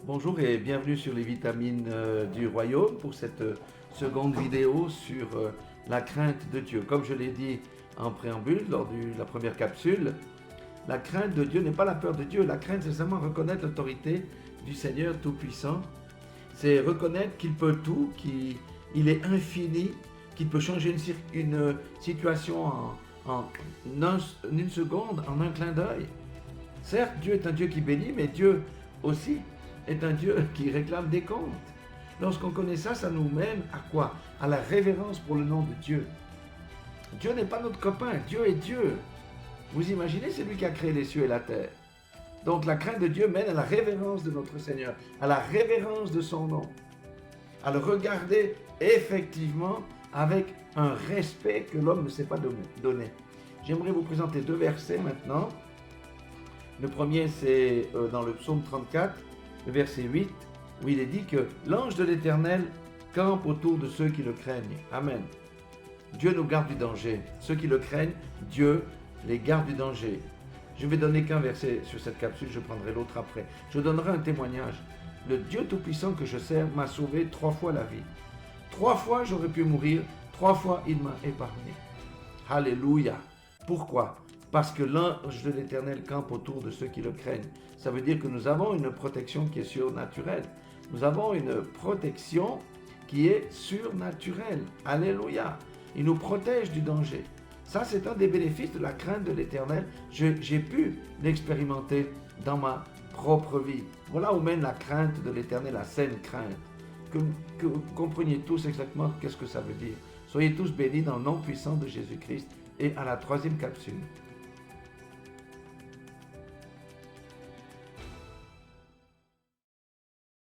Bonjour et bienvenue sur les vitamines du royaume pour cette seconde vidéo sur la crainte de Dieu. Comme je l'ai dit en préambule lors de la première capsule, la crainte de Dieu n'est pas la peur de Dieu. La crainte, c'est seulement reconnaître l'autorité du Seigneur Tout-Puissant. C'est reconnaître qu'il peut tout, qu'il est infini, qu'il peut changer une situation en une seconde, en un clin d'œil. Certes, Dieu est un Dieu qui bénit, mais Dieu aussi est un Dieu qui réclame des comptes. Lorsqu'on connaît ça, ça nous mène à quoi? À la révérence pour le nom de Dieu. Dieu n'est pas notre copain, Dieu est Dieu. Vous imaginez, c'est lui qui a créé les cieux et la terre. Donc la crainte de Dieu mène à la révérence de notre Seigneur, à la révérence de son nom, à le regarder effectivement avec un respect que l'homme ne sait pas donner. J'aimerais vous présenter deux versets maintenant. Le premier, c'est dans le psaume 34, le verset 8, où il est dit que l'ange de l'Éternel campe autour de ceux qui le craignent. Amen. Dieu nous garde du danger. Ceux qui le craignent, Dieu les garde du danger. Je ne vais donner qu'un verset sur cette capsule, je prendrai l'autre après. Je donnerai un témoignage. Le Dieu Tout-Puissant que je sers m'a sauvé 3 fois la vie. 3 fois j'aurais pu mourir, 3 fois il m'a épargné. Alléluia. Pourquoi? Parce que l'ange de l'Éternel campe autour de ceux qui le craignent. Ça veut dire que nous avons une protection qui est surnaturelle. Nous avons une protection qui est surnaturelle. Alléluia. Il nous protège du danger. Ça, c'est un des bénéfices de la crainte de l'Éternel. J'ai pu l'expérimenter dans ma propre vie. Voilà où mène la crainte de l'Éternel, la saine crainte. Que vous compreniez tous exactement qu'est-ce que ça veut dire. Soyez tous bénis dans le nom puissant de Jésus-Christ et à la 3e capsule.